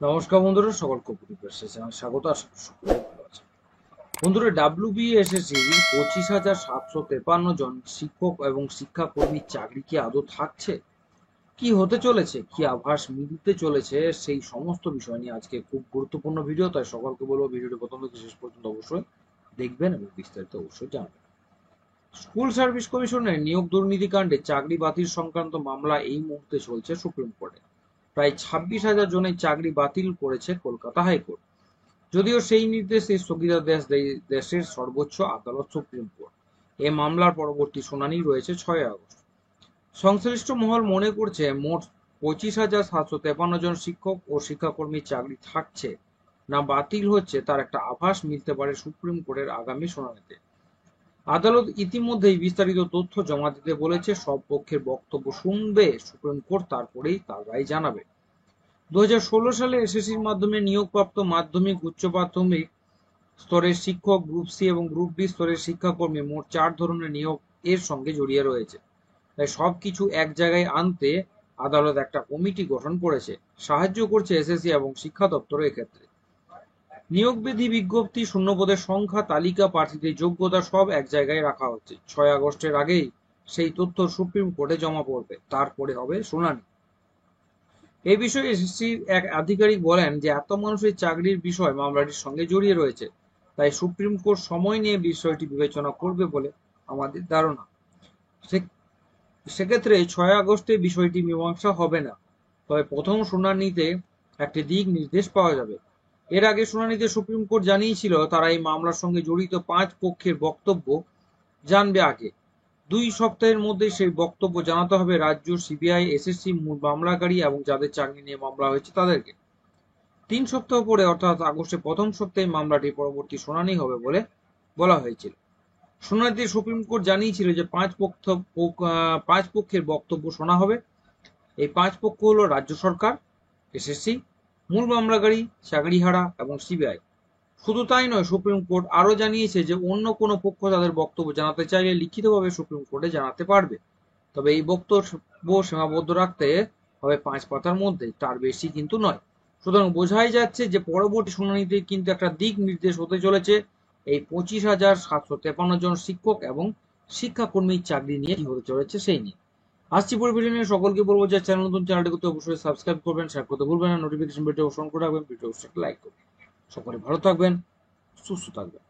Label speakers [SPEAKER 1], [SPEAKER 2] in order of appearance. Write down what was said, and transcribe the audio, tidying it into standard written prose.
[SPEAKER 1] নমস্কার বন্ধুরা, সকলকে উপস্থিত চ্যানেল স্বাগত। আশা করি সকলে ভালো আছে। বন্ধুরা, ডাব্লিউবিএসএসসি 25,753 জন শিক্ষক এবং শিক্ষাকর্মীর চাকরি কি আদৌ থাকছে, কি হতে চলেছে, কি আভাস মিলতে চলেছে, সেই সমস্ত বিষয় নিয়ে আজকে খুব গুরুত্বপূর্ণ ভিডিও। তাই সকলকে বলবো ভিডিওটি প্রথম থেকে শেষ পর্যন্ত অবশ্যই দেখবেন এবং বিস্তারিত অবশ্যই জানবেন। স্কুল সার্ভিস কমিশনের নিয়োগ দুর্নীতি কাণ্ডে চাকরি বাতিল সংক্রান্ত মামলা এই মুহূর্তে চলছে সুপ্রিম কোর্টে। প্রায় 26,000 জনের চাকরি বাতিল করেছে কলকাতা হাইকোর্ট। যদিও সেই নির্দেশে স্থগিতাদেশ দেয় দেশের সর্বোচ্চ আদালত সুপ্রিম কোর্ট। এ মামলার পরবর্তী শুনানি রয়েছে 6 আগস্ট। সংশ্লিষ্ট মহল মনে করছে মোট 25,753 জন শিক্ষক ও শিক্ষাকর্মীর চাকরি থাকছে না বাতিল হচ্ছে তার একটা আভাস মিলতে পারে সুপ্রিম কোর্টের আগামী শুনানিতে। আদালত ইতিমধ্যেই বিস্তারিত তথ্য জমা দিতে বলেছে। সব পক্ষের বক্তব্য শুনবে সুপ্রিম কোর্ট, তারপরেই তার রায় জানাবে। 2016 সালে এসএসসির মাধ্যমে নিয়োগপ্রাপ্ত মাধ্যমিক, উচ্চ মাধ্যমিক স্তরের শিক্ষক, গ্রুপ সি এবং গ্রুপ বি স্তরের শিক্ষাকর্মী মোট 4 ধরনের নিয়োগ এর সঙ্গে জড়িয়ে রয়েছে। তাই সবকিছু এক জায়গায় আনতে আদালত একটা কমিটি গঠন করেছে। সাহায্য করছে এসএসসি এবং শিক্ষা দপ্তর এক্ষেত্রে। নিয়োগ বিধি, বিজ্ঞপ্তি, শূন্যপদের সংখ্যা, তালিকা, প্রার্থীদের যোগ্যতা সব এক জায়গায় রাখা হচ্ছে। 6 আগস্টের আগেই সেই তথ্য সুপ্রিম কোর্টে জমা পড়বে, তারপরে হবে শুনানি। এই বিষয়ে এসএসসির এক আধিকারিক বলেন যে এত মানুষের চাকরির বিষয় মামলাটির সঙ্গে জড়িয়ে রয়েছে, তাই সুপ্রিম কোর্ট সময় নিয়ে বিষয়টি বিবেচনা করবে বলে আমাদের ধারণা। সেক্ষেত্রে 6 আগস্টে বিষয়টি মীমাংসা হবে না, তবে প্রথম শুনানিতে একটি দিক নির্দেশ পাওয়া যাবে। এর আগে শুনানিতে সুপ্রিম কোর্ট জানিয়েছিল তারা এই মামলার সঙ্গে জড়িত 5 পক্ষের বক্তব্য জানবে আগে। 2 সপ্তাহের মধ্যে সেই বক্তব্য জানাতে হবে রাজ্য, সিবিআই, এসএসসি, মূল মামলাকারী এবং যাদের চাকরি নিয়ে মামলা হয়েছে তাদেরকে। 3 সপ্তাহ পরে অর্থাৎ আগস্টের প্রথম সপ্তাহে মামলাটির পরবর্তী শুনানি হবে বলে বলা হয়েছিল। শুনানিতে সুপ্রিম কোর্ট জানিয়েছিল যে 5 পক্ষের বক্তব্য শোনা হবে। এই 5 পক্ষ হলো রাজ্য সরকার, এসএসসি, মূল মামলাকারী, চাকরিহারা এবং সিবিআই। শুধু তাই নয়, সুপ্রিম কোর্ট আরও জানিয়েছে যে অন্য কোনো পক্ষ তাদের বক্তব্য জানাতে চাইলে লিখিতভাবে সুপ্রিম কোর্টে জানাতে পারবে, তবে এই বক্তব্য সীমাবদ্ধ রাখতে হবে 5 পাতার মধ্যে, তার বেশি কিন্তু নয়। সুতরাং বোঝাই যাচ্ছে যে পরবর্তী শুনানিতে কিন্তু একটা দিক নির্দেশ হতে চলেছে এই 25,753 জন শিক্ষক এবং শিক্ষাকর্মীর চাকরি নিয়ে কি হতে চলেছে সেই নিয়ে। আসছি পরিবেশন নিয়ে। সকলকে বলবো যে চ্যানেল নতুন, চ্যানেলটি করতে অবশ্যই সাবস্ক্রাইব করবেন, শেয়ার করতে ভুলবেন না, নোটিফিকেশন বেলটি অন করে রাখবেন, ভিডিও অবশ্যই লাইক করবেন। সকলে ভালো থাকবেন, সুস্থ থাকবেন।